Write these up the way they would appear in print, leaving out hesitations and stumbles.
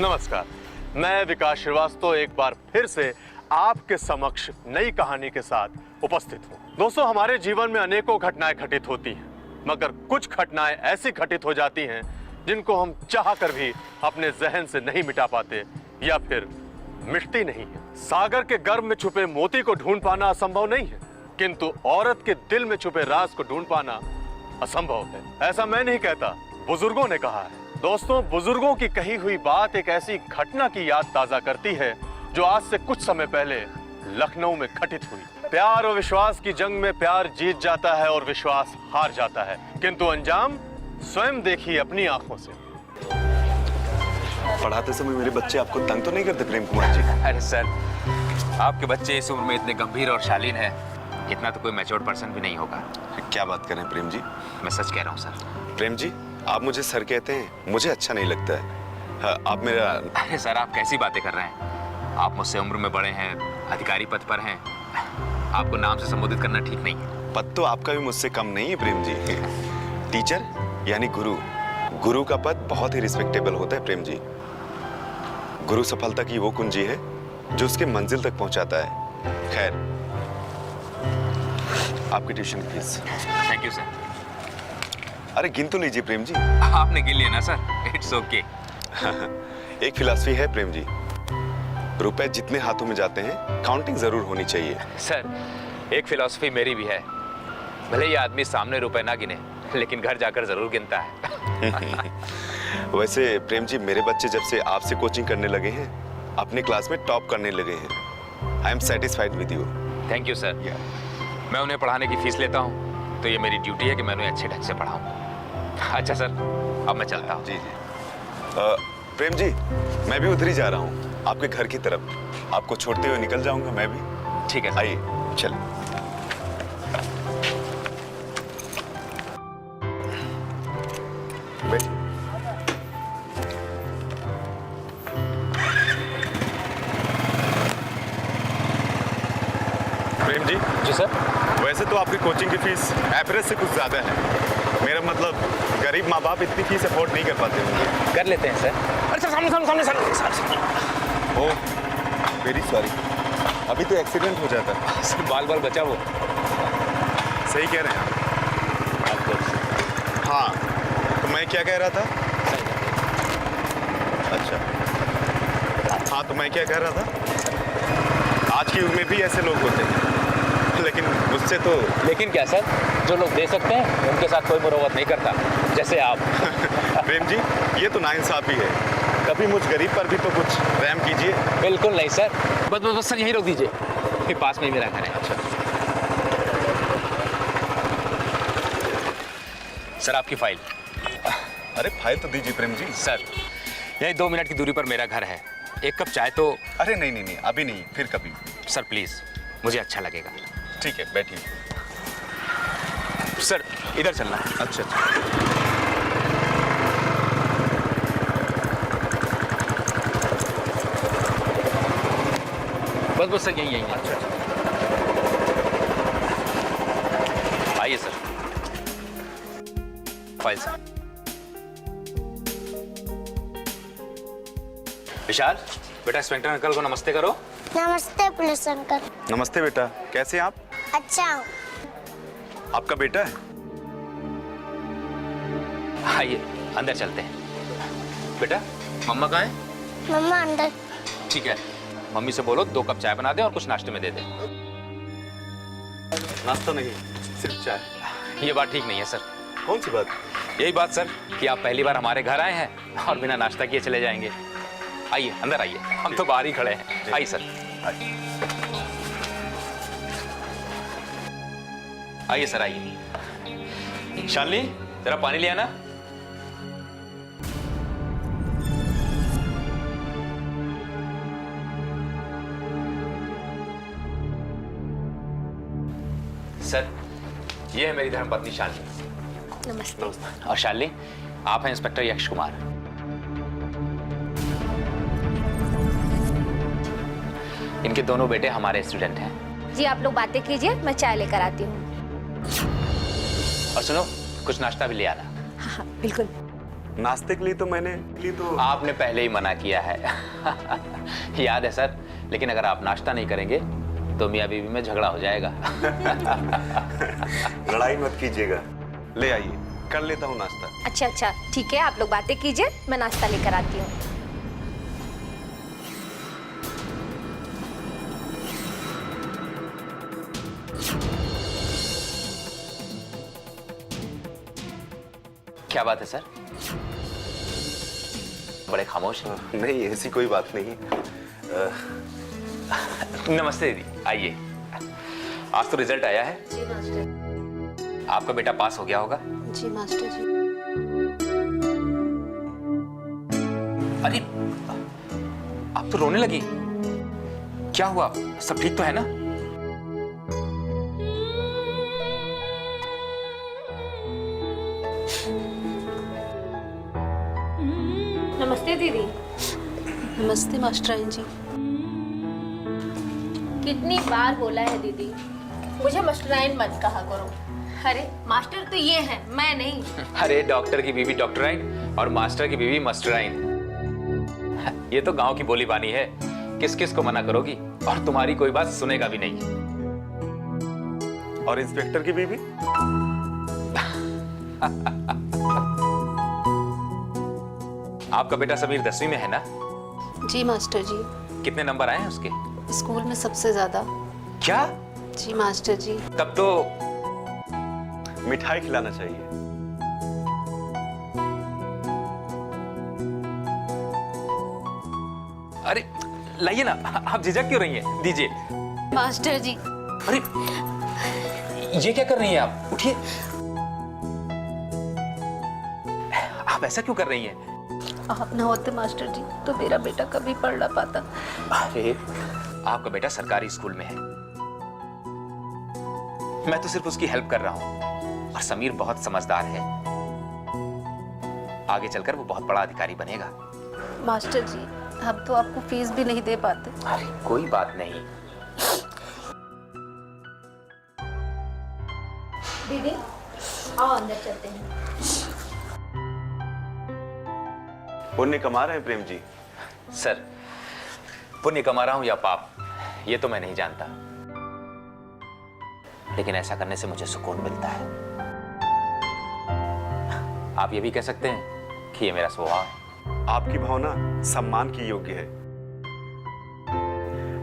नमस्कार, मैं विकास श्रीवास्तव एक बार फिर से आपके समक्ष नई कहानी के साथ उपस्थित हूँ। दोस्तों, हमारे जीवन में अनेकों घटनाएं घटित होती हैं, मगर कुछ घटनाएं ऐसी घटित हो जाती हैं जिनको हम चाह कर भी अपने जहन से नहीं मिटा पाते या फिर मिटती नहीं है। सागर के गर्भ में छुपे मोती को ढूंढ पाना असंभव नहीं है, किंतु औरत के दिल में छुपे राज को ढूंढ पाना असंभव है। ऐसा मैं नहीं कहता, बुजुर्गों ने कहा है। दोस्तों, बुजुर्गों की कही हुई बात एक ऐसी घटना की याद ताजा करती है जो आज से कुछ समय पहले लखनऊ में घटित हुई। प्यार और विश्वास की जंग में प्यार जीत जाता है और विश्वास हार जाता है, किंतु अंजाम स्वयं देखिए अपनी आंखों से। पढ़ाते समय मेरे बच्चे आपको तंग तो नहीं करते प्रेम कुमार जी? अरे सर, आपके बच्चे इस उम्र में इतने गंभीर और शालीन हैं, इतना तो कोई मैच्योर्ड पर्सन भी नहीं होगा। क्या बात करें प्रेम जी? मैं सच कह रहा हूँ सर। प्रेम जी, आप मुझे सर कहते हैं, मुझे अच्छा नहीं लगता है। हाँ, आप मेरा... अरे सर, आप कैसी बातें कर रहे हैं? आप मुझसे उम्र में बड़े हैं, अधिकारी पद पर हैं, आपको नाम से संबोधित करना ठीक नहीं है। पद तो आपका भी मुझसे कम नहीं है प्रेम जी। टीचर यानी गुरु, गुरु का पद बहुत ही रिस्पेक्टेबल होता है प्रेम जी। गुरु सफलता की वो कुंजी है जो उसके मंजिल तक पहुंचाता है। खैर, आपकी tuition fees. Thank you sir. अरे गिन तो लीजिए प्रेम जी। आपने गिन लिया ना सर, इट्स ओके। एक फिलॉसफी है प्रेम जी, रुपए जितने हाथों में जाते हैं काउंटिंग जरूर होनी चाहिए। सर, एक फिलॉसफी मेरी भी है, भले ये आदमी सामने रुपए ना गिने लेकिन घर जाकर जरूर गिनता है। वैसे प्रेम जी, मेरे बच्चे जब से आपसे कोचिंग करने लगे हैं, अपने क्लास में टॉप करने लगे हैं। I am satisfied with you. Thank you sir. मैं उन्हें पढ़ाने की फीस लेता हूँ तो ये मेरी ड्यूटी है कि मैं उन्हें अच्छे ढंग से पढ़ाऊँ। अच्छा सर, अब मैं चलता हूँ। जी जी। प्रेम जी, मैं भी उधर ही जा रहा हूँ, आपके घर की तरफ। आपको छोड़ते हुए निकल जाऊंगा मैं भी। ठीक है, आइए चल। बैठिए। प्रेम जी। जी सर। वैसे तो आपकी कोचिंग की फीस एवरेज से कुछ ज्यादा है। मेरा मतलब, गरीब माँ बाप इतनी फीस अफोर्ड नहीं कर पाते होंगे। कर लेते हैं सर। अरे सर, सामने सामने सामने सर। ओह, वेरी सॉरी। अभी तो एक्सीडेंट हो जाता है। सर, बाल बाल बचा वो। सही कह रहे हैं आप। हाँ, तो मैं क्या कह रहा था? अच्छा, हाँ तो मैं क्या कह रहा था? आज की युग में भी ऐसे लोग होते हैं, लेकिन मुझसे तो... लेकिन क्या सर, जो लोग दे सकते हैं उनके साथ कोई मुरवत नहीं करता, जैसे आप। प्रेम जी, ये तो नाइंसाफी है। कभी मुझ गरीब पर भी तो कुछ रहम कीजिए। बिल्कुल नहीं सर। बस सर, यहीं रोक दीजिए, फिर पास में ही मेरा घर है। अच्छा सर, आपकी फाइल। अरे फाइल तो दीजिए प्रेम जी। सर, यही 2 मिनट की दूरी पर मेरा घर है, एक कप चाय तो... अरे नहीं नहीं नहीं, अभी नहीं, फिर कभी। सर प्लीज, मुझे अच्छा लगेगा। ठीक है, बैठिए। सर, इधर चलना है। अच्छा अच्छा। बस सर, यही है। अच्छा अच्छा, आइए सर। File sir. विशाल, बेटा इंस्पेक्टर अंकल को नमस्ते करो। नमस्ते पुलिस अंकल। नमस्ते बेटा, कैसे हैं आप? अच्छा हूँ। आपका बेटा है? आइए अंदर चलते हैं। बेटा, मम्मा कहाँ है? मम्मा अंदर। ठीक है, मम्मी से बोलो 2 कप चाय बना दे और कुछ नाश्ते में दे दे। नाश्ता नहीं, सिर्फ चाय। ये बात ठीक नहीं है सर। कौन सी बात? यही बात सर कि आप पहली बार हमारे घर आए हैं और बिना नाश्ता किए चले जाएंगे। आइए अंदर आइए, हम तो बाहर ही खड़े हैं। आइए सर। आइए सर, आइए। शालिनी, जरा पानी ले आना। सर, ये है मेरी धर्मपत्नी शालिनी। नमस्ते। और शालिनी, आप हैं इंस्पेक्टर यश कुमार। इनके दोनों बेटे हमारे स्टूडेंट हैं। जी, आप लोग बातें कीजिए, मैं चाय लेकर आती हूँ। और सुनो, कुछ नाश्ता भी ले आना। हाँ हाँ बिल्कुल। नाश्ते के लिए तो मैंने आपने पहले ही मना किया है। याद है सर, लेकिन अगर आप नाश्ता नहीं करेंगे तो मियाँ बीवी में झगड़ा हो जाएगा। लड़ाई मत कीजिएगा, ले आइए कर लेता हूँ नाश्ता। अच्छा अच्छा ठीक है, आप लोग बातें कीजिए, मैं नाश्ता लेकर आती हूँ। क्या बात है सर, बड़े खामोश हैं। नहीं ऐसी कोई बात नहीं। नमस्ते दीदी, आइए। आज तो रिजल्ट आया है। जी मास्टर। आपका बेटा पास हो गया होगा। जी मास्टर जी। अरे आप तो रोने लगी, क्या हुआ? सब ठीक तो है ना? नमस्ते दीदी। नमस्ते मास्टराइन जी। कितनी बार बोला है दीदी, मुझे मास्टराइन मत कहा करो। अरे मास्टर तो ये है, मैं नहीं। अरे डॉक्टर की बीवी डॉक्टराइन और मास्टर की बीवी मास्टराइन, ये तो गांव की बोली बानी है। किस किस को मना करोगी, और तुम्हारी कोई बात सुनेगा भी नहीं। और इंस्पेक्टर की बीवी? आपका बेटा समीर 10वीं में है ना? जी मास्टर जी। कितने नंबर आए हैं उसके? स्कूल में सबसे ज्यादा। क्या? जी मास्टर जी। तब तो मिठाई खिलाना चाहिए। अरे लाइए ना, आप झिझक क्यों रही हैं? दीजिए। मास्टर जी। अरे ये क्या कर रही हैं आप? उठिए। आप ऐसा क्यों कर रही हैं? आप ना होते मास्टर जी तो मेरा बेटा कभी पढ़ ना पाता। अरे आपका बेटा सरकारी स्कूल में है, मैं तो सिर्फ उसकी हेल्प कर रहा हूं। और समीर बहुत समझदार है, आगे चलकर वो बहुत बड़ा अधिकारी बनेगा। मास्टर जी हम तो आपको फीस भी नहीं दे पाते। अरे कोई बात नहीं। दीदी आओ अंदर चलते हैं। पुण्य कमा रहे हैं प्रेम जी? सर, पुण्य कमा रहा हूं या पाप, ये तो मैं नहीं जानता, लेकिन ऐसा करने से मुझे सुकून मिलता है। आप ये भी कह सकते हैं कि ये मेरा स्वभाव है। आपकी भावना सम्मान की योग्य है।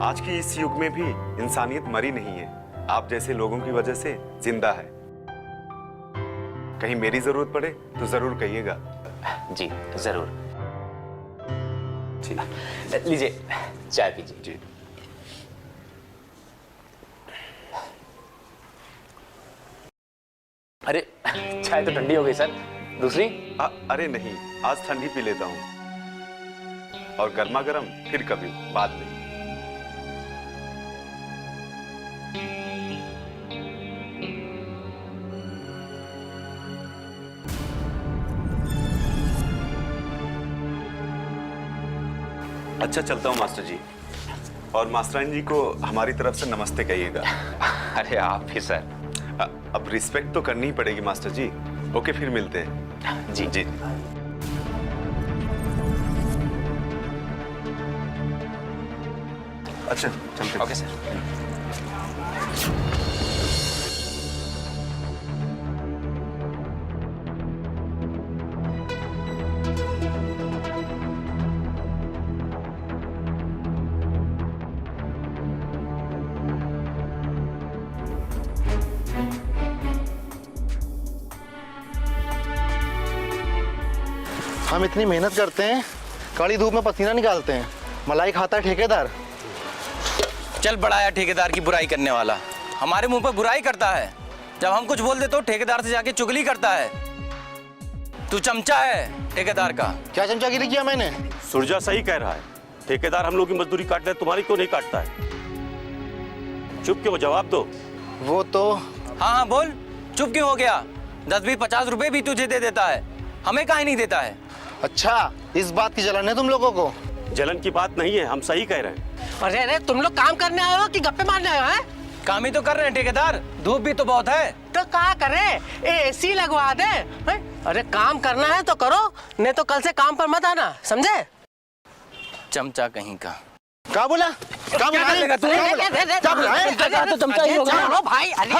आज की इस युग में भी इंसानियत मरी नहीं है, आप जैसे लोगों की वजह से जिंदा है। कहीं मेरी जरूरत पड़े तो जरूर कहिएगा। जी जरूर। लीजिए चाय पीजिए। जी। अरे चाय तो ठंडी हो गई सर, दूसरी? अरे नहीं, आज ठंडी पी लेता हूं, और गर्मा गर्म फिर कभी बाद में। अच्छा चलता हूं मास्टर जी, और मास्टराइन जी को हमारी तरफ से नमस्ते कहिएगा। अरे आप भी सर। अब रिस्पेक्ट तो करनी ही पड़ेगी मास्टर जी। ओके फिर मिलते हैं। जी जी। अच्छा चलते हैं। Okay sir. हम इतनी मेहनत करते हैं, कड़ी धूप में पसीना निकालते हैं, मलाई खाता है ठेकेदार। चल बड़ा आया ठेकेदार की बुराई करने वाला, हमारे मुंह पर बुराई करता है। जब हम कुछ बोल देते हो ठेकेदार से जाके चुगली करता है। तू चमचा है ठेकेदार का। क्या चमचागिरी किया मैंने? सुरजा सही कह रहा है, ठेकेदार हम लोग की मजदूरी काट रहे, तुम्हारी क्यों नहीं काटता है? चुप क्यों, जवाब दो। वो तो हाँ हाँ बोल, चुप क्यों हो गया? 10-20-50 रुपए भी तुझे दे देता है, हमें काहे नहीं देता है? अच्छा, इस बात की जलन है तुम लोगों को? जलन की बात नहीं है, हम सही कह रहे हैं। अरे अरे तुम लोग काम करने आए हो कि गप्पे मारने आए हो? काम ही तो कर रहे हैं ठेकेदार, धूप भी तो बहुत है। तो क्या करे, एसी लगवा दे। हैं? अरे काम करना है तो करो, नहीं तो कल से काम पर मत आना, समझे? चमचा कहीं का। क्या बोला? क्या बोला? करेगा तू? क्या बोला? तो चमचा ही होगा। चलो भाई, अरे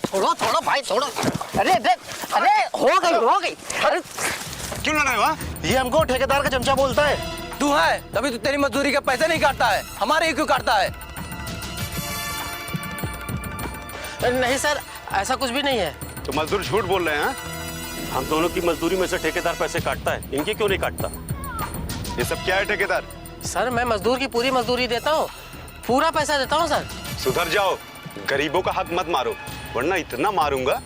छोड़ो भाई, छोड़ो। अरे हो गई। अरे क्यों लड़ रहे हो? ये हमको ठेकेदार का चमचा बोलता है। तू है तभी तो तेरी मजदूरी का पैसा नहीं काटता है, हमारे ही क्यों काटता है? नहीं सर, ऐसा कुछ भी नहीं है। तो मजदूर झूठ बोल रहे हैं? हम दोनों की मजदूरी में से ठेकेदार पैसे काटता है, इनकी क्यों नहीं काटता? ये सब क्या है ठेकेदार? सर मैं मजदूर की पूरी मजदूरी देता हूँ, पूरा पैसा देता हूँ सर। सुधर जाओ, गरीबों का हक मत मारो, वरना इतना मारूंगा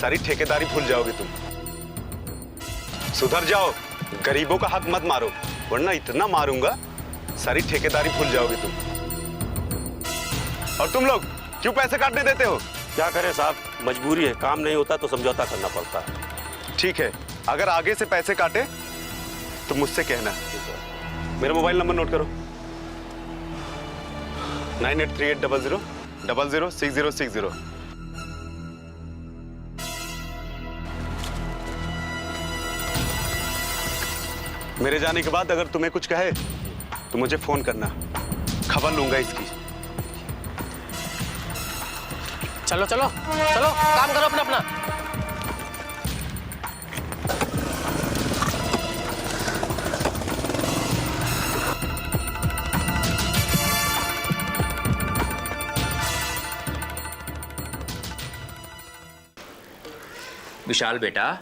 सारी ठेकेदारी भूल जाओगे तुम। सुधर जाओ, गरीबों का हक मत मारो, वरना इतना मारूंगा सारी ठेकेदारी भूल जाओगे तुम। और तुम लोग क्यों पैसे काटने देते हो? क्या करें साहब, मजबूरी है, काम नहीं होता तो समझौता करना पड़ता है। ठीक है, अगर आगे से पैसे काटे तो मुझसे कहना। मेरा मोबाइल नंबर नोट करो, 983800006060। मेरे जाने के बाद अगर तुम्हें कुछ कहे तो मुझे फोन करना, खबर लूंगा इसकी। चलो काम करो अपना। विशाल बेटा,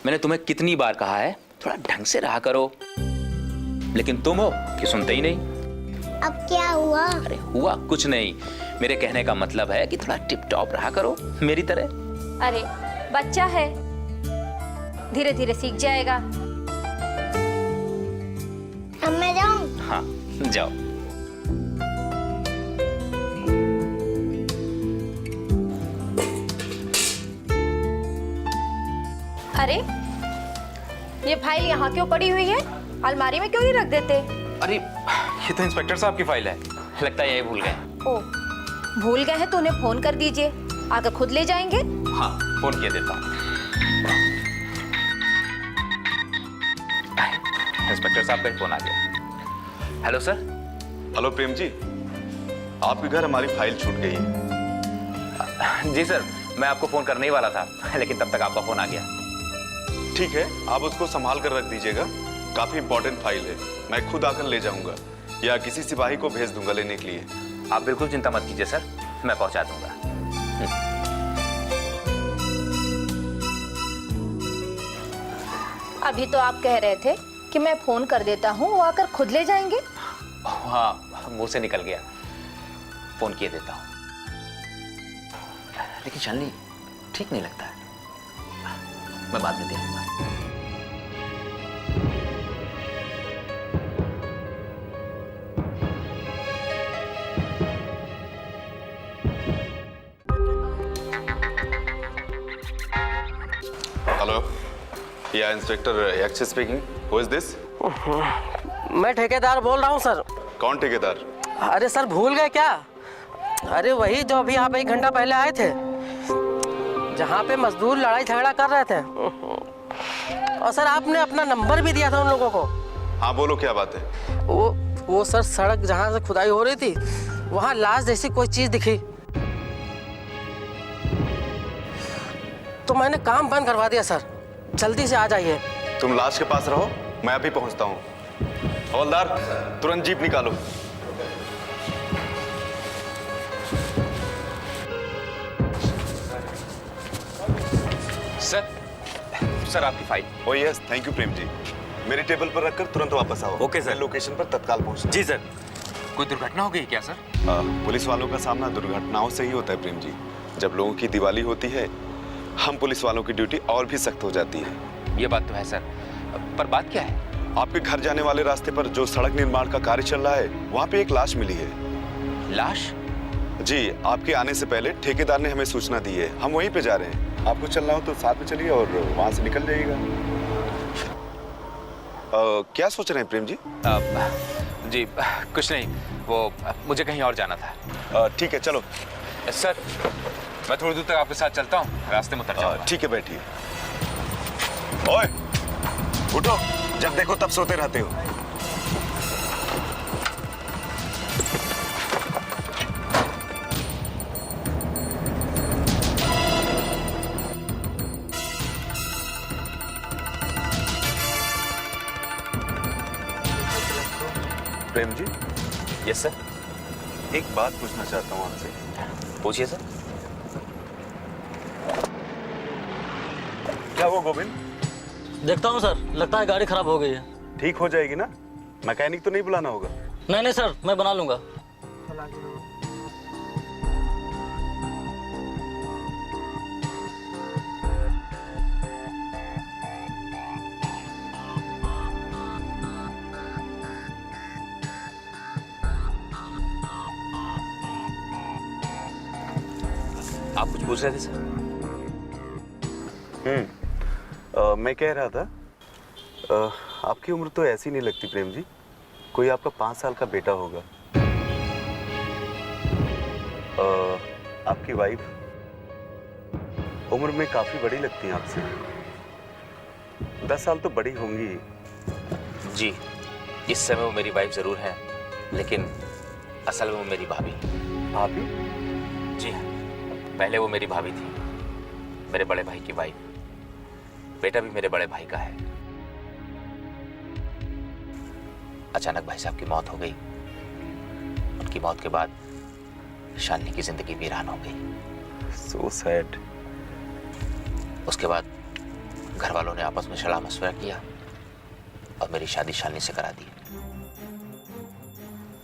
मैंने तुम्हें कितनी बार कहा है थोड़ा ढंग से रहा करो, लेकिन तुम हो कि सुनते ही नहीं। अब क्या हुआ? अरे हुआ कुछ नहीं, मेरे कहने का मतलब है कि थोड़ा टिप टॉप रहा करो मेरी तरह। अरे बच्चा है, धीरे धीरे सीख जाएगा। अब मैं जाऊं? हाँ जाओ। अरे ये फाइल यहाँ क्यों पड़ी हुई है? अलमारी में क्यों नहीं रख देते? अरे ये तो इंस्पेक्टर साहब की फाइल है, लगता है यही भूल गए। ओ, भूल गए हैं तो उन्हें फोन कर दीजिए, आकर खुद ले जाएंगे। हाँ फोन किए देता हूँ। इंस्पेक्टर साहब का ही फोन आ गया। Hello sir. Hello Prem ji, आपके घर हमारी फाइल छूट गई है। जी सर, मैं आपको फोन करने ही वाला था, लेकिन तब तक आपका फोन आ गया। ठीक है, आप उसको संभाल कर रख दीजिएगा, काफी इंपॉर्टेंट फाइल है। मैं खुद आकर ले जाऊंगा या किसी सिपाही को भेज दूंगा लेने के लिए। आप बिल्कुल चिंता मत कीजिए सर, मैं पहुंचा दूंगा। अभी तो आप कह रहे थे कि मैं फोन कर देता हूँ, वो आकर खुद ले जाएंगे। हाँ मुंह से निकल गया, फोन किए देता हूँ। लेकिन शालिनी ठीक नहीं लगता है, मैं बाद में देखूंगा। हेलो, या inspector x speaking. Who is this? मैं ठेकेदार बोल रहा हूँ सर। कौन ठेकेदार? अरे सर भूल गए क्या? अरे वही जो अभी आप 1 घंटा पहले आए थे, जहाँ पे मजदूर लड़ाई झगड़ा कर रहे थे। और सर आपने अपना नंबर भी दिया था उन लोगों को। हाँ बोलो, क्या बात है? वो सर सड़क जहाँ से खुदाई हो रही थी, वहाँ लाश जैसी कोई चीज दिखी, तो मैंने काम बंद करवा दिया सर। जल्दी से आ जाइए। तुम लाश के पास रहो, मैं अभी पहुंचता हूँ। हवलदार, तुरंत जीप निकालो। सर आपकी file. Oh yes, thank you Prem ji. मेरे टेबल पर रखकर तुरंत वापस आओ। Okay sir. लोकेशन पर तत्काल पहुंचना। जी सर। कोई दुर्घटना हो गई क्या सर? पुलिस वालों का सामना दुर्घटनाओं से ही होता है प्रेम जी। जब लोगों की दिवाली होती है, हम पुलिस वालों की ड्यूटी और भी सख्त हो जाती है। ये बात तो है सर, पर बात क्या है? आपके घर जाने वाले रास्ते पर जो सड़क निर्माण का कार्य चल रहा है, वहाँ पे एक लाश मिली है। लाश? जी, आपके आने से पहले ठेकेदार ने हमें सूचना दी है। हम वहीं पे जा रहे हैं। आपको चलना हो तो साथ में चलिए और वहाँ से निकल जाइएगा। क्या सोच रहे हैं प्रेम जी? जी कुछ नहीं, वो मुझे कहीं और जाना था। ठीक है चलो। सर मैं थोड़ी दूर तक आपके साथ चलता हूँ, रास्ते में उतर जाऊंगा। ठीक है बैठिए। ओए उठो, जब देखो तब सोते रहते हो। प्रेम जी। Yes sir. एक बात पूछना चाहता हूँ आपसे। पूछिए सर। क्या वो गोविंद? देखता हूँ सर, लगता है गाड़ी खराब हो गई है। ठीक हो जाएगी ना? मैकेनिक तो नहीं बुलाना होगा? नहीं नहीं सर, मैं बना लूंगा। आप कुछ पूछ रहे थे सर? मैं कह रहा था आपकी उम्र तो ऐसी नहीं लगती प्रेम जी, कोई आपका 5 साल का बेटा होगा। आपकी वाइफ उम्र में काफी बड़ी लगती हैं आपसे, 10 साल तो बड़ी होंगी। जी इस समय वो मेरी वाइफ जरूर है, लेकिन असल में वो मेरी भाभी। भाभी? जी हाँ, पहले वो मेरी भाभी थी, मेरे बड़े भाई की वाइफ। बेटा भी मेरे बड़े भाई का है। अचानक भाई साहब की मौत हो गई। उनकी मौत के बाद शालिनी की जिंदगी वीरान हो गई। So sad। उसके बाद घर वालों ने आपस में सलाह मशवरा किया और मेरी शादी शालिनी से करा दी।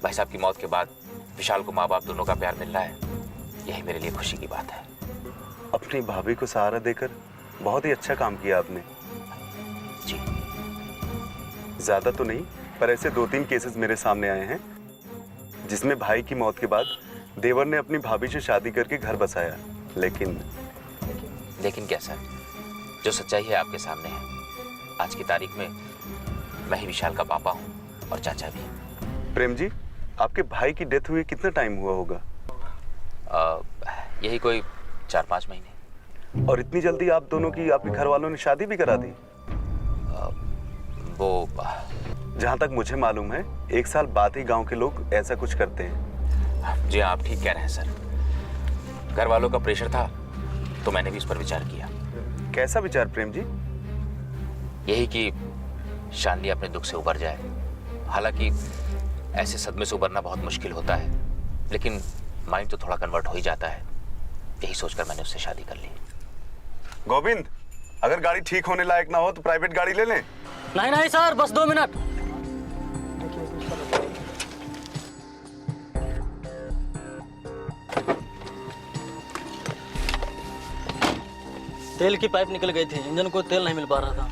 भाई साहब की मौत के बाद विशाल को माँ बाप दोनों का प्यार मिल रहा है, यही मेरे लिए खुशी की बात है। अपनी भाभी को सहारा देकर बहुत ही अच्छा काम किया आपने। जी। ज्यादा तो नहीं, पर ऐसे 2-3 केसेस मेरे सामने आए हैं जिसमें भाई की मौत के बाद देवर ने अपनी भाभी से शादी करके घर बसाया, लेकिन क्या सर, जो सच्चाई है आपके सामने है। आज की तारीख में मैं ही विशाल का पापा हूँ और चाचा भी। प्रेम जी, आपके भाई की डेथ हुए कितना टाइम हुआ होगा? यही कोई 4-5 महीने। और इतनी जल्दी आप दोनों की आपके घर वालों ने शादी भी करा दी? वो जहाँ तक मुझे मालूम है 1 साल बाद ही गांव के लोग ऐसा कुछ करते हैं। जी आप ठीक कह रहे हैं सर। घर वालों का प्रेशर था तो मैंने भी इस पर विचार किया। कैसा विचार प्रेम जी? यही कि शालिनी अपने दुख से उबर जाए। हालांकि ऐसे सदमे से उबरना बहुत मुश्किल होता है, लेकिन माइंड तो थोड़ा कन्वर्ट हो ही जाता है। यही सोचकर मैंने उससे शादी कर ली। गोविंद, अगर गाड़ी ठीक होने लायक ना हो तो प्राइवेट गाड़ी ले लें। नहीं नहीं सर, बस 2 मिनट। तेल की पाइप निकल गई थी, इंजन को तेल नहीं मिल पा रहा था।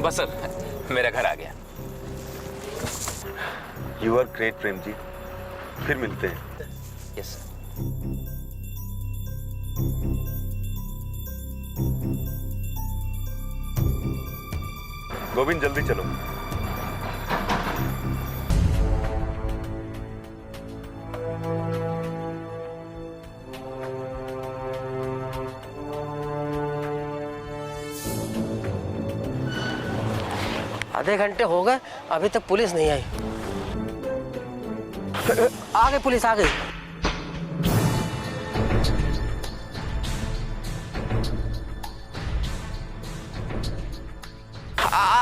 बस सर, मेरा घर आ गया। You are great Prem ji, फिर मिलते हैं। Yes sir. गोविंद जल्दी चलो। आधे घंटे हो गए, अभी तक पुलिस नहीं आई। आ गई पुलिस, आ गई।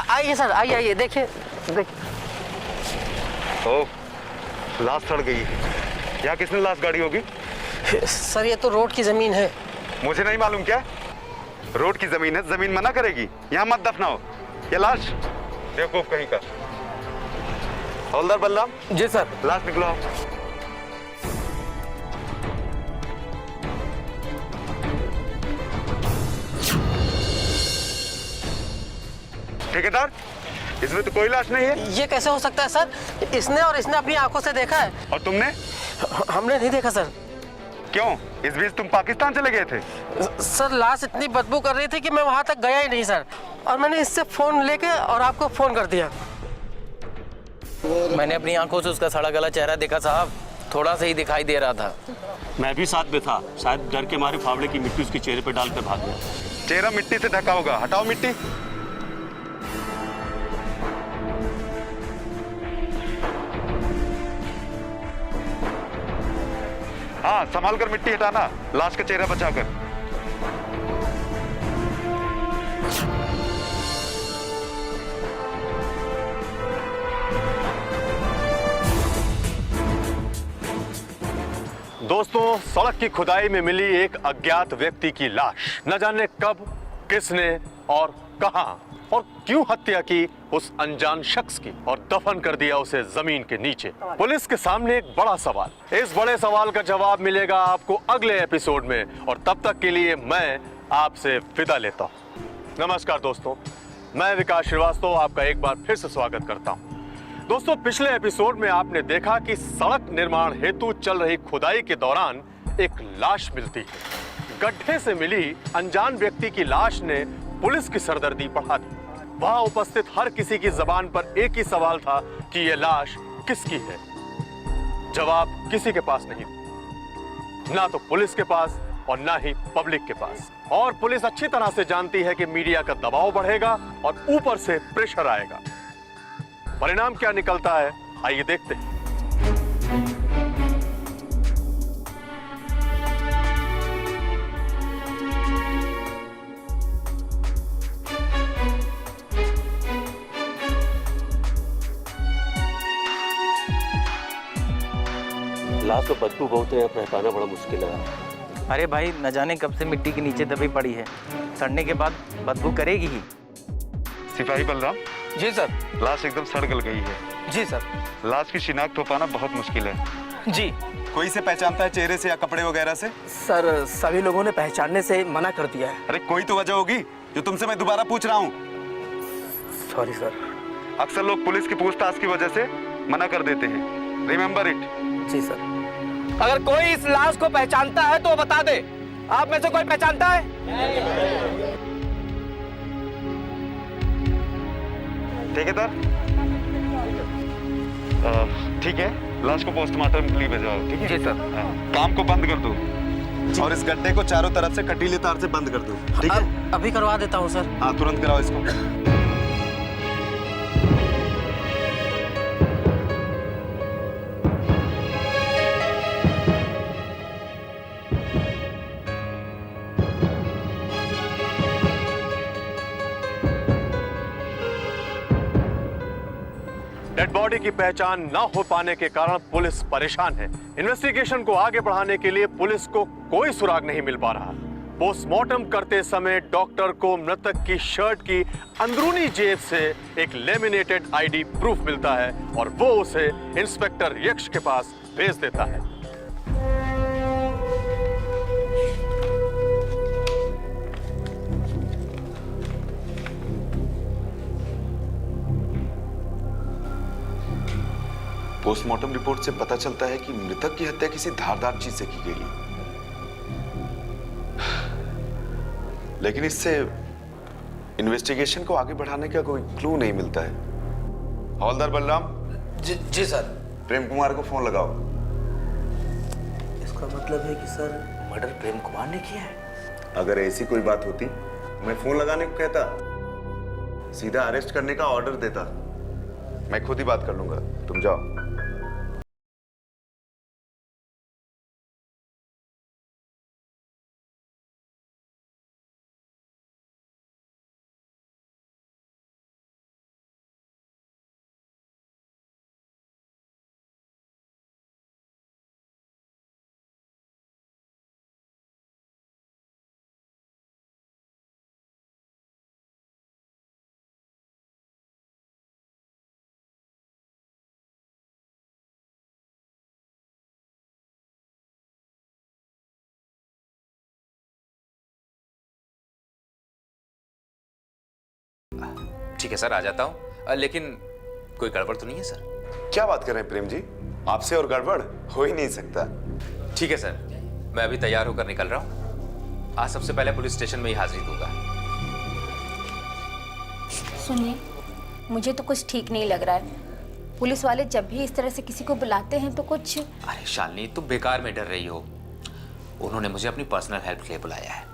आइए सर, आइए आइए, देखिए देखिए। ओ, लाश सड़ गई। यहाँ किसने लाश गाड़ी होगी? सर ये तो रोड की जमीन है। मुझे नहीं मालूम क्या? रोड की जमीन है, जमीन मना करेगी? यहाँ मत दफनाओ, ये लाश बेवकूफ कहीं का। हवलदार बलराम। जी सर। लाश निकलो। ठेकेदार, इसमें तो कोई लाश नहीं है। ये कैसे हो सकता है सर? इसने अपनी आंखों से देखा है। और तुमने? हमने नहीं देखा सर। क्यों? इस बीच तुम पाकिस्तान चले गए थे? सर लाश इतनी बदबू कर रही थी कि मैं वहां तक गया ही नहीं सर, और मैंने इससे फोन लेके और आपको फोन कर दिया। मैंने अपनी आंखों से उसका सड़ा गला चेहरा देखा साहब, थोड़ा सा ही दिखाई दे रहा था। मैं भी साथ में था, शायद डर के मारे फावड़े की मिट्टी उसके चेहरे पर डालकर भाग गया। चेहरा मिट्टी से ढका होगा, हटाओ मिट्टी। हाँ, संभाल कर मिट्टी हटाना, लाश का चेहरा बचाकर। दोस्तों, सड़क की खुदाई में मिली एक अज्ञात व्यक्ति की लाश। न जाने कब, किसने और कहां और क्यों हत्या की उस अनजान शख्स की, और दफन कर दिया उसे जमीन के नीचे। पुलिस के सामने एक बड़ा सवाल। इस बड़े सवाल का जवाब मिलेगा आपको अगले एपिसोड में, और तब तक के लिए मैं आपसे विदा लेता हूं। नमस्कार दोस्तों, मैं विकास श्रीवास्तव आपका एक बार फिर से स्वागत करता हूं। दोस्तों, पिछले एपिसोड में आपने देखा कि सड़क निर्माण हेतु चल रही खुदाई के दौरान एक लाश मिलती है। गड्ढे से मिली अनजान व्यक्ति की लाश ने पुलिस की सरदर्दी बढ़ा दी। वहां उपस्थित हर किसी की जबान पर एक ही सवाल था कि यह लाश किसकी है। जवाब किसी के पास नहीं, ना तो पुलिस के पास और ना ही पब्लिक के पास। और पुलिस अच्छी तरह से जानती है कि मीडिया का दबाव बढ़ेगा और ऊपर से प्रेशर आएगा। परिणाम क्या निकलता है, आइए देखते हैं। लाश तो बदबू बहुत है, पहचाना बड़ा मुश्किल है। अरे भाई, न जाने कब से मिट्टी के नीचे दबी पड़ी है, सड़ने के बाद बदबू करेगी ही। सिपाही बलराम। जी सर। लाश एकदम सड़ गल गई है। जी सर। लाश की शिनाख्त हो पाना बहुत मुश्किल है। जी। कोई से पहचानता है चेहरे से या कपड़े वगैरह से? सर सभी लोगों ने पहचानने से मना कर दिया है। अरे कोई तो वजह होगी जो तुमसे मैं दोबारा पूछ रहा हूँ। Sorry sir. अक्सर लोग पुलिस की पूछताछ की वजह से मना कर देते हैं, रिमेम्बर इट। Ji sir. अगर कोई इस लाश को पहचानता है तो बता दे। आप में से कोई पहचानता है? ठेकेदार, ठीक है, लाश को पोस्टमार्टम के लिए भेजाओ। ठीक है? जी सर। काम को बंद कर दो और इस गड्ढे को चारों तरफ से कटीले तार से बंद कर दो। ठीक है? अभी करवा देता हूँ सर। हाँ, तुरंत कराओ इसको। डेड बॉडी की पहचान न हो पाने के कारण पुलिस परेशान है। इन्वेस्टिगेशन को आगे बढ़ाने के लिए पुलिस को कोई सुराग नहीं मिल पा रहा। पोस्टमार्टम करते समय डॉक्टर को मृतक की शर्ट की अंदरूनी जेब से एक लेमिनेटेड आईडी प्रूफ मिलता है और वो उसे इंस्पेक्टर यक्ष के पास भेज देता है। पोस्टमार्टम रिपोर्ट से पता चलता है कि मृतक की हत्या किसी धारदार चीज से की गई है, लेकिन इससे इन्वेस्टिगेशन को आगे बढ़ाने का कोई क्लू नहीं मिलता है। हवलदार बलराम। जी सर। प्रेम कुमार को फोन लगाओ। इसका मतलब है कि सर मर्डर प्रेम कुमार ने किया है। अगर ऐसी कोई बात होती मैं फोन लगाने को कहता, सीधा अरेस्ट करने का ऑर्डर देता। मैं खुद ही बात कर लूंगा, तुम जाओ। ठीक है सर, आ जाता हूँ, लेकिन कोई गड़बड़ तो नहीं है सर? क्या बात कर रहे हैं प्रेम जी, आपसे और गड़बड़ हो ही नहीं सकता। ठीक है सर, मैं अभी तैयार होकर निकल रहा हूँ। आज सबसे पहले पुलिस स्टेशन में ही हाजिरी दूंगा। सुनिए, मुझे तो कुछ ठीक नहीं लग रहा है। पुलिस वाले जब भी इस तरह से किसी को बुलाते हैं तो कुछ... अरे शालिनी, तुम बेकार में डर रही हो। उन्होंने मुझे अपनी पर्सनल हेल्प के लिए बुलाया है।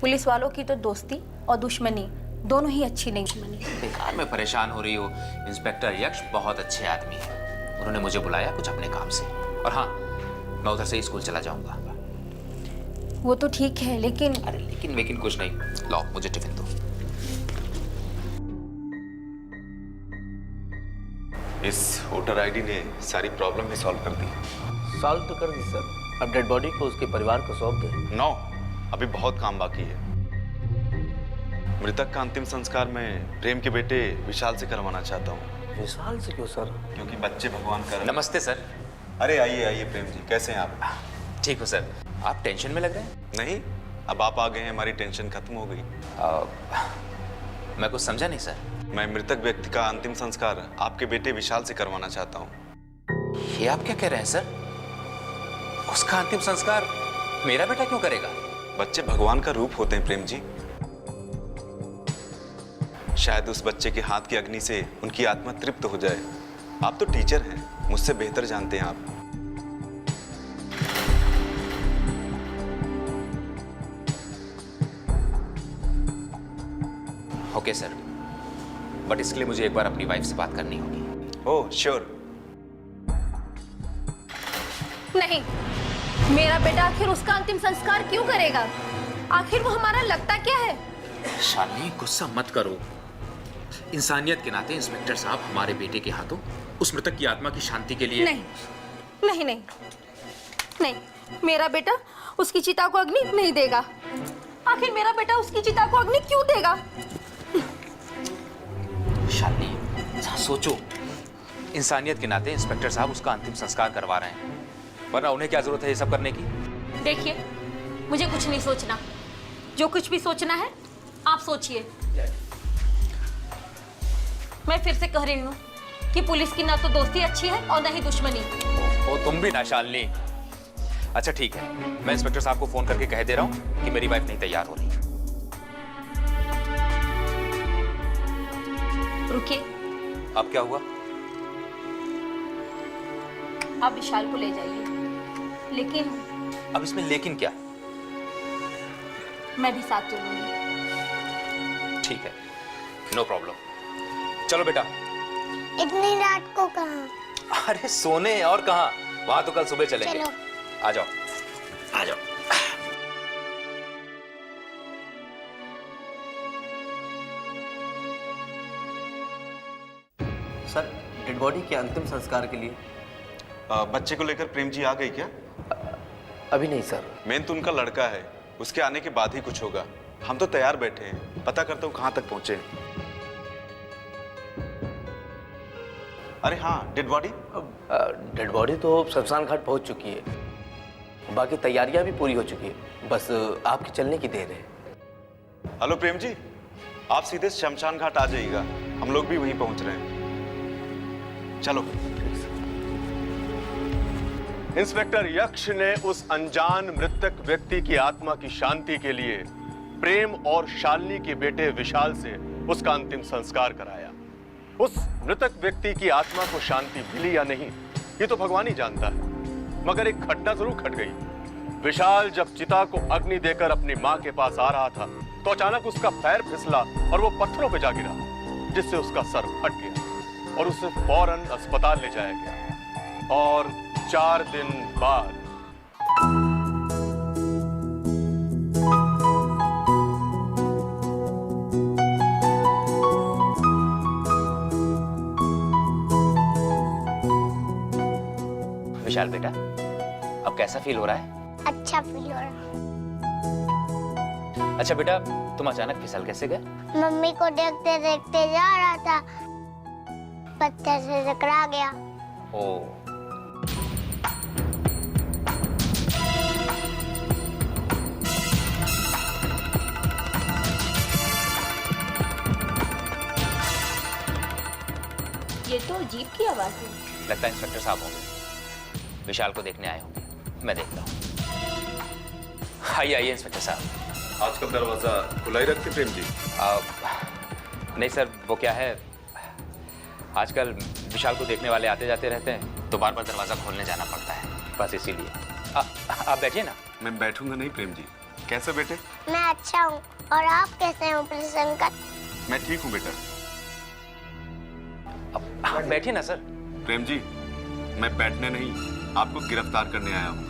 पुलिस वालों की तो दोस्ती और दुश्मनी दोनों ही अच्छी नहीं बनी। बेकार में परेशान हो रही हो। इंस्पेक्टर यक्ष बहुत अच्छे आदमी है, उन्होंने मुझे बुलाया कुछ अपने काम से। और हाँ, मैं उधर से स्कूल चला जाऊंगा। वो तो ठीक है, लेकिन... अरे लेकिन कुछ नहीं। लो, मुझे टिफिन दो। इस वोटर आईडी ने सारी प्रॉब्लम ही सॉल्व कर दी। सॉल्व तो कर दी सर, अब डेड बॉडी को उसके परिवार को सौंप दें। नो, अभी बहुत काम बाकी है। मृतक का अंतिम संस्कार मैं प्रेम के बेटे विशाल से करवाना चाहता हूँ। विशाल से क्यों सर? क्योंकि बच्चे भगवान का... नमस्ते सर। अरे आइए आइए प्रेम जी, कैसे हैं आप? ठीक हो सर। आप टेंशन में लग रहे हैं? नहीं, अब आप आ गए हैं, हमारी टेंशन खत्म हो गई। मैं कुछ समझा नहीं सर। मैं मृतक व्यक्ति का अंतिम संस्कार आपके बेटे विशाल से करवाना चाहता हूँ। ये आप क्या कह रहे हैं सर? उसका अंतिम संस्कार मेरा बेटा क्यों करेगा? बच्चे भगवान का रूप होते हैं प्रेम जी। शायद उस बच्चे के हाथ की अग्नि से उनकी आत्मा तृप्त हो जाए। आप तो टीचर हैं, मुझसे बेहतर जानते हैं आप। ओके सर, बट इसके लिए मुझे एक बार अपनी वाइफ से बात करनी होगी। Oh sure. नहीं, मेरा बेटा आखिर उसका अंतिम संस्कार क्यों करेगा? आखिर वो हमारा लगता क्या है? शालिनी, गुस्सा मत करो। इंसानियत के नाते इंस्पेक्टर साहब हमारे बेटे के हाथों उस मृतक की आत्मा की शांति के लिए... नहीं, नहीं, नहीं, नहीं, मेरा बेटा उसकी चिता को अग्नि नहीं देगा। आखिर मेरा बेटा उसकी चिता को अग्नि क्यों देगा? शालिनी, सोचो, इंसानियत के नाते इंस्पेक्टर साहब उसका अंतिम संस्कार करवा रहे हैं, वरना उन्हें क्या जरूरत है ये सब करने की? देखिए, मुझे कुछ नहीं सोचना। जो कुछ भी सोचना है आप सोचिए। मैं फिर से कह रही हूँ कि पुलिस की ना तो दोस्ती अच्छी है और ना ही दुश्मनी। ओ तुम भी ना शालिनी। अच्छा ठीक है, मैं इंस्पेक्टर साहब को फोन करके कह दे रहा हूँ कि मेरी वाइफ नहीं तैयार हो रही। रुकिए। अब क्या हुआ? आप विशाल को ले जाइए, लेकिन... अब इसमें लेकिन क्या? मैं भी साथ चलूंगी। ठीक है, नो प्रॉब्लम। चलो बेटा। इतनी रात को कहाँ? अरे सोने और कहाँ, वहां तो कल सुबह चलेंगे। चलो। आ जाओ, आ जाओ। सर, डेड बॉडी के अंतिम संस्कार के लिए बच्चे को लेकर प्रेम जी आ गई क्या? अभी नहीं सर। मेन तो उनका लड़का है, उसके आने के बाद ही कुछ होगा। हम तो तैयार बैठे हैं, पता करता हूँ कहाँ तक पहुंचे। अरे हाँ, डेड बॉडी? डेड बॉडी तो शमशान घाट पहुंच चुकी है, बाकी तैयारियां भी पूरी हो चुकी है, बस आपके चलने की देर है। हेलो प्रेम जी, आप सीधे शमशान घाट आ जाइएगा, हम लोग भी वहीं पहुंच रहे हैं। चलो। इंस्पेक्टर यक्ष ने उस अनजान मृतक व्यक्ति की आत्मा की शांति के लिए प्रेम और शालिनी के बेटे विशाल से उसका अंतिम संस्कार कराया। उस मृतक व्यक्ति की आत्मा को शांति मिली या नहीं, ये तो भगवान ही जानता है, मगर एक घटना जरूर घट गई। विशाल जब चिता को अग्नि देकर अपनी मां के पास आ रहा था तो अचानक उसका पैर फिसला और वो पत्थरों पर जा गिरा, जिससे उसका सर फट गया और उसे फौरन अस्पताल ले जाया गया। और 4 दिन बाद विशाल बेटा, अब कैसा फील हो रहा है? अच्छा फील हो रहा। अच्छा बेटा, तुम अचानक फिसल कैसे गए? मम्मी को देखते देखते जा रहा था, पत्थर से टकरा गया। ओ, वो जीप की आवाज है। लगता है इंस्पेक्टर साहब होंगे, विशाल को देखने आए होंगे। मैं देखता हूँ। आइए आइए इंस्पेक्टर साहब। आजकल दरवाजा खुला ही रखते प्रेम जी? नहीं सर, वो क्या है, आजकल विशाल को देखने वाले आते जाते रहते हैं, तो बार बार दरवाजा खोलने जाना पड़ता है, बस इसीलिए। आप बैठिए ना। मैं बैठूंगा नहीं प्रेम जी। कैसे बेटे? मैं अच्छा हूँ, और आप कैसे हैं प्रिंस अंकल? मैं ठीक हूँ बेटा। आप बैठिए ना सर। प्रेम जी, मैं बैठने नहीं, आपको गिरफ्तार करने आया हूँ।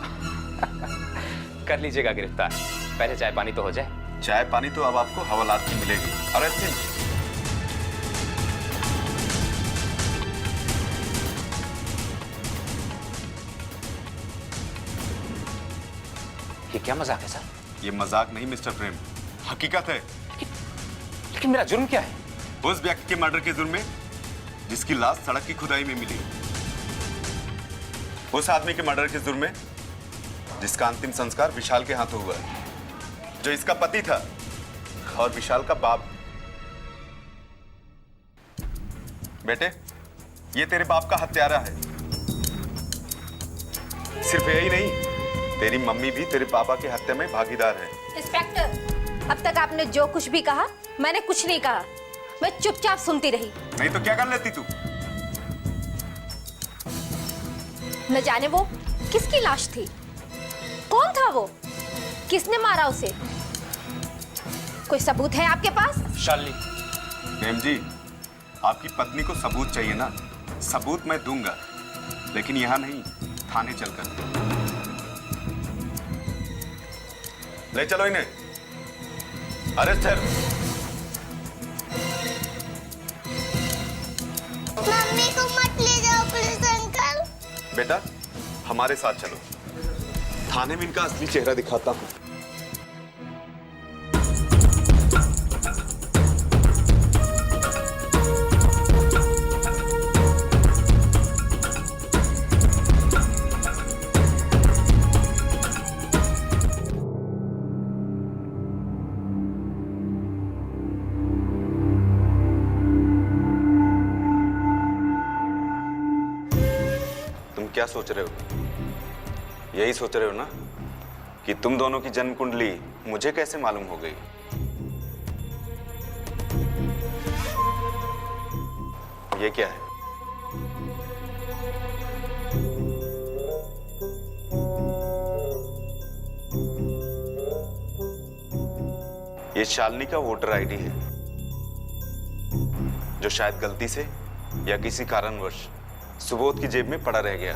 कर लीजिएगा गिरफ्तार, पहले चाय पानी तो हो जाए। चाय पानी तो अब आपको हवालात की मिलेगी। अरेस्ट सिंह, ये क्या मजाक है सर? ये मजाक नहीं मिस्टर प्रेम, हकीकत है। लेकिन मेरा जुर्म क्या है? उस व्यक्ति के मर्डर के जुर्म में जिसकी लाश सड़क की खुदाई में मिली, उस आदमी के मर्डर के जुर्म में जिसका अंतिम संस्कार विशाल के हाथों हुआ है, जो इसका पति था और विशाल का बाप। बेटे, ये तेरे बाप का हत्यारा है। सिर्फ यही नहीं, तेरी मम्मी भी तेरे पापा की हत्या में भागीदार है। इंस्पेक्टर, अब तक आपने जो कुछ भी कहा, मैंने कुछ नहीं कहा। मैं चुपचाप सुनती रही। नहीं तो क्या कर लेती तू? न जाने वो किसकी लाश थी, कौन था वो, किसने मारा उसे? कोई सबूत है आपके पास? शालिनी। मैम जी, आपकी पत्नी को सबूत चाहिए ना? सबूत मैं दूंगा, लेकिन यहां नहीं, थाने चलकर। ले चलो इन्हें। अरेस्ट है। मम्मी को मत ले जाओ प्लीज अंकल। बेटा, हमारे साथ चलो, थाने में इनका असली चेहरा दिखाता हूं। क्या सोच रहे हो? यही सोच रहे हो ना कि तुम दोनों की जन्म कुंडली मुझे कैसे मालूम हो गई? ये क्या है? ये शालिनी का वोटर आईडी है, जो शायद गलती से या किसी कारणवश सुबोध की जेब में पड़ा रह गया।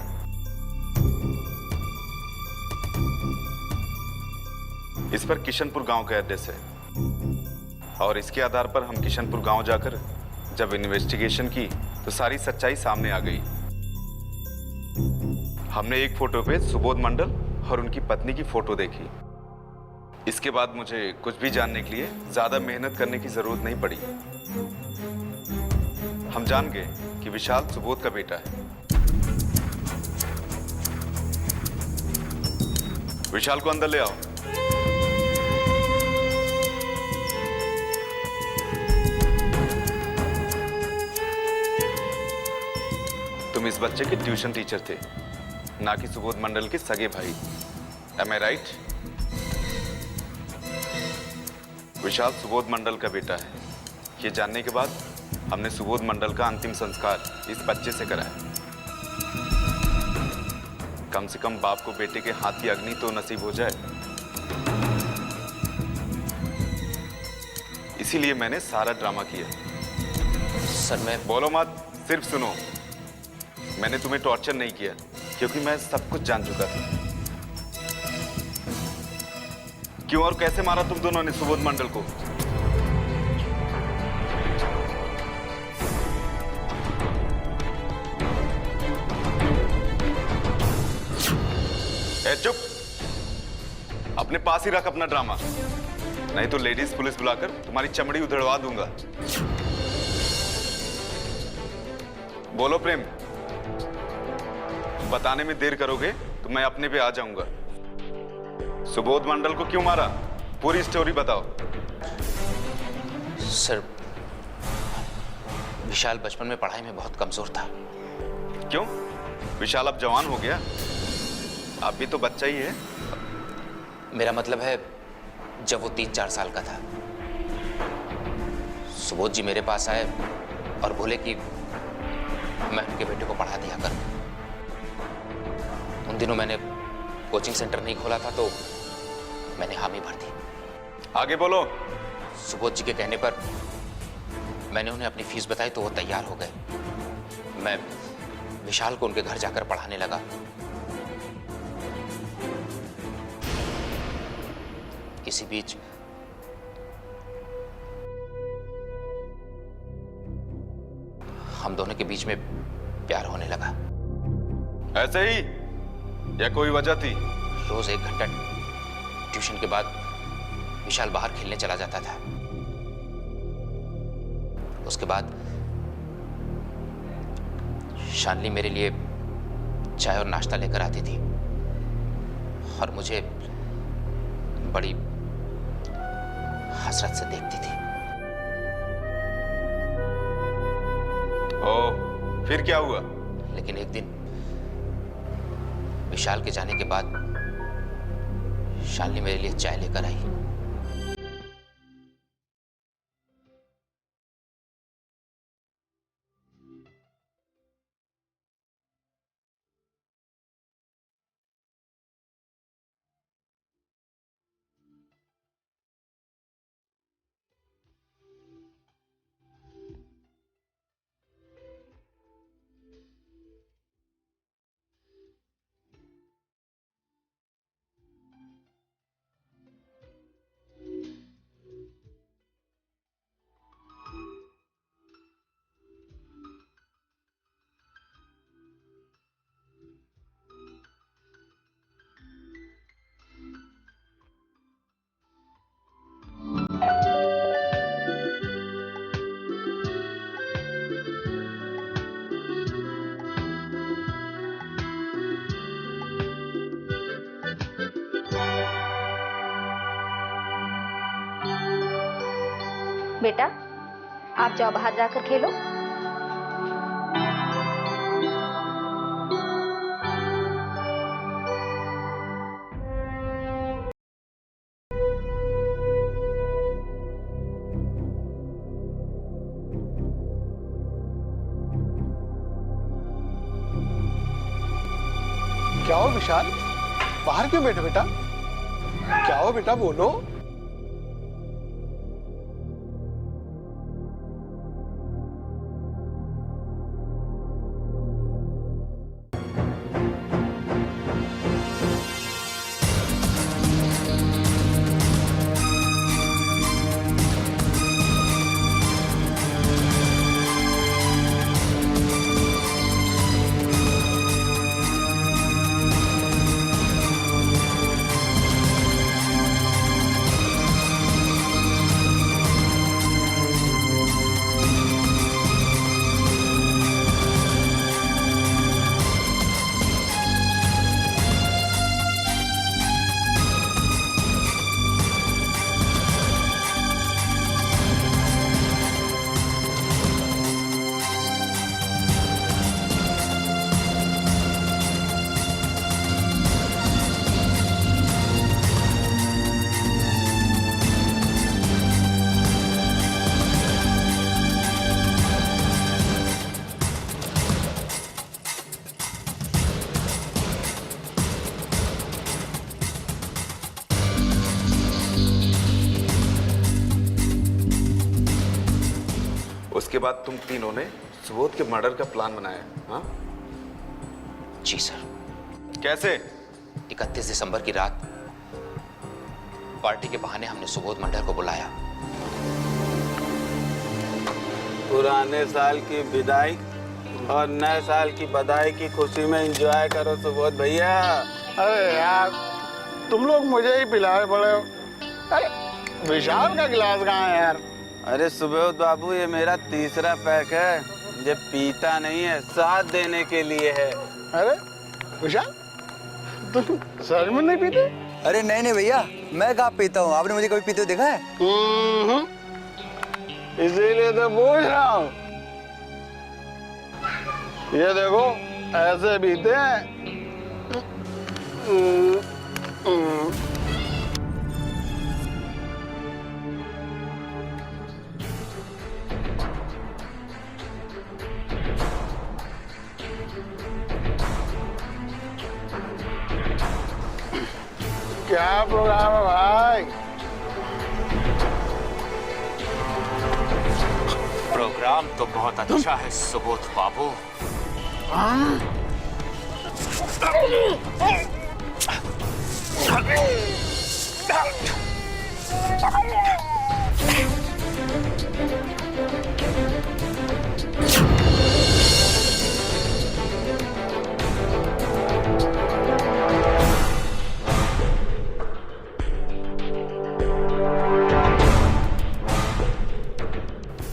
इस पर किशनपुर गांव का एड्रेस है, और इसके आधार पर हम किशनपुर गांव जाकर जब इन्वेस्टिगेशन की तो सारी सच्चाई सामने आ गई। हमने एक फोटो पे सुबोध मंडल और उनकी पत्नी की फोटो देखी। इसके बाद मुझे कुछ भी जानने के लिए ज्यादा मेहनत करने की जरूरत नहीं पड़ी। हम जान गए कि विशाल सुबोध का बेटा है। विशाल को अंदर ले आओ। तुम इस बच्चे के ट्यूशन टीचर थे, ना कि सुबोध मंडल के सगे भाई। Am I right? विशाल सुबोध मंडल का बेटा है। ये जानने के बाद हमने सुबोध मंडल का अंतिम संस्कार इस बच्चे से कराया। कम से कम बाप को बेटे के हाथ की अग्नि तो नसीब हो जाए, इसीलिए मैंने सारा ड्रामा किया। सर मैं बोलो मत, सिर्फ सुनो। मैंने तुम्हें टॉर्चर नहीं किया, क्योंकि मैं सब कुछ जान चुका था। क्यों और कैसे मारा तुम दोनों ने सुबोध मंडल को? चुप, अपने पास ही रख अपना ड्रामा, नहीं तो लेडीज पुलिस बुलाकर तुम्हारी चमड़ी उधड़वा दूंगा। बोलो प्रेम, बताने में देर करोगे तो मैं अपने पे आ जाऊंगा। सुबोध मंडल को क्यों मारा, पूरी स्टोरी बताओ। सर विशाल बचपन में पढ़ाई में बहुत कमजोर था। क्यों? विशाल अब जवान हो गया, आप भी तो बच्चा ही है। मेरा मतलब है जब वो 3-4 साल का था, सुबोध जी मेरे पास आए और बोले कि मैं उनके बेटे को पढ़ा दिया कर। उन दिनों मैंने कोचिंग सेंटर नहीं खोला था तो मैंने हामी भर दी। आगे बोलो। सुबोध जी के कहने पर मैंने उन्हें अपनी फीस बताई तो वो तैयार हो गए। मैं विशाल को उनके घर जाकर पढ़ाने लगा। इसी बीच हम दोनों के बीच में प्यार होने लगा। ऐसे ही या कोई वजह थी? रोज 1 घंटा ट्यूशन के बाद विशाल बाहर खेलने चला जाता था। उसके बाद शानली मेरे लिए चाय और नाश्ता लेकर आती थी और मुझे बड़ी हसरत से देखती थी। ओ, फिर क्या हुआ? लेकिन एक दिन विशाल के जाने के बाद शानली मेरे लिए चाय लेकर आई। बेटा आप जाओ बाहर जाकर खेलो। क्या हो विशाल, बाहर क्यों बैठे बेटा? क्या हो बेटा, बोलो। उसके बाद तुम तीनों ने सुबोध के मर्डर का प्लान बनाया? हाँ जी सर। कैसे? 31 दिसंबर की रात पार्टी के बहाने हमने सुबोध मंडल को बुलाया। पुराने साल की विदाई और नए साल की बधाई की खुशी में एंजॉय करो सुबोध भैया। अरे यार तुम लोग मुझे ही पिलाए पड़े हो। अरे विशाल का गिलास कहाँ है यार? अरे सुबोध बाबू, ये मेरा तीसरा पैक है। ये पीता नहीं है, साथ देने के लिए है। अरे विशाल तुम सच में नहीं पीते? अरे नहीं नहीं भैया, मैं कहाँ पीता हूँ? आपने मुझे कभी पीते हुए देखा है? इसीलिए तो पूछ रहा हूँ। ये देखो ऐसे बीते हैं। क्या प्रोग्राम है भाई? प्रोग्राम तो बहुत अच्छा है सुबोध बाबू।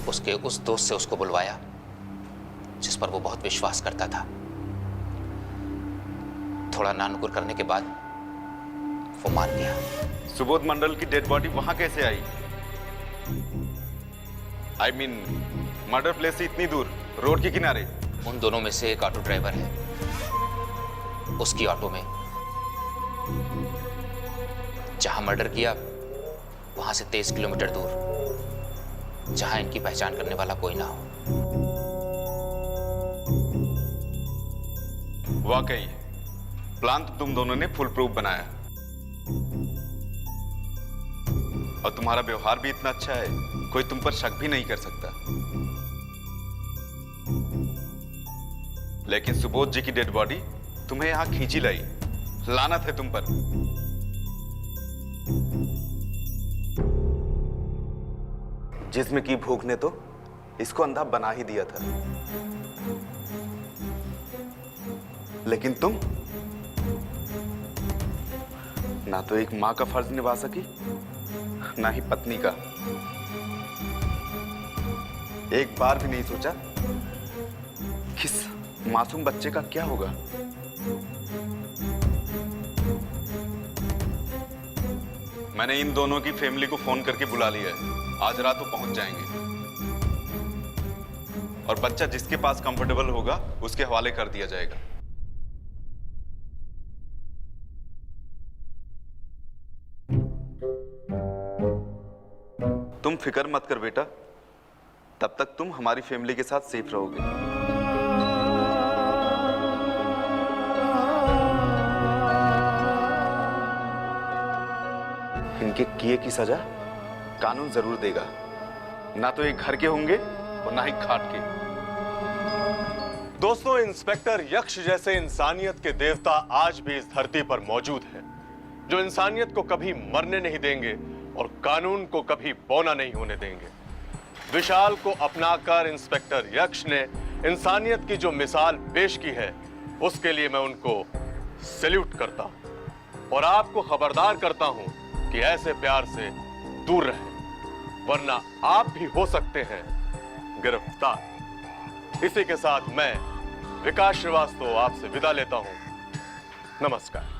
उसके उस दोस्त से उसको बुलवाया जिस पर वो बहुत विश्वास करता था। थोड़ा नानुकुर करने के बाद वो मान गया। सुबोध मंडल की डेड बॉडी वहां कैसे आई? I mean, मर्डर प्लेस से इतनी दूर, रोड के किनारे। उन दोनों में से एक ऑटो ड्राइवर है। उसकी ऑटो में जहां मर्डर किया वहां से 23 किलोमीटर दूर, जहां इनकी पहचान करने वाला कोई ना हो। वाकई प्लान तो तुम दोनों ने फुल प्रूफ बनाया और तुम्हारा व्यवहार भी इतना अच्छा है, कोई तुम पर शक भी नहीं कर सकता। लेकिन सुबोध जी की डेड बॉडी तुम्हें यहां खींची लाई, लानत है तुम पर। जिस्म की भूख ने तो इसको अंधा बना ही दिया था, लेकिन तुम ना तो एक मां का फर्ज निभा सकी, ना ही पत्नी का। एक बार भी नहीं सोचा कि इस मासूम बच्चे का क्या होगा। मैंने इन दोनों की फैमिली को फोन करके बुला लिया है, आज रात वो पहुंच जाएंगे और बच्चा जिसके पास कंफर्टेबल होगा उसके हवाले कर दिया जाएगा। तुम फिक्र मत कर बेटा, तब तक तुम हमारी फैमिली के साथ सेफ रहोगे। इनके किए की सजा कानून जरूर देगा, ना तो ये घर के होंगे और ना ही खाट के। दोस्तों, इंस्पेक्टर यक्ष जैसे इंसानियत के देवता आज भी इस धरती पर मौजूद हैं, जो इंसानियत को कभी मरने नहीं देंगे और कानून को कभी बौना नहीं होने देंगे। विशाल को अपनाकर इंस्पेक्टर यक्ष ने इंसानियत की जो मिसाल पेश की है, उसके लिए मैं उनको सैल्यूट करता हूं और आपको खबरदार करता हूं कि ऐसे प्यार से दूर रहें, वरना आप भी हो सकते हैं गिरफ्तार। इसी के साथ मैं विकास श्रीवास्तव आपसे विदा लेता हूं। नमस्कार।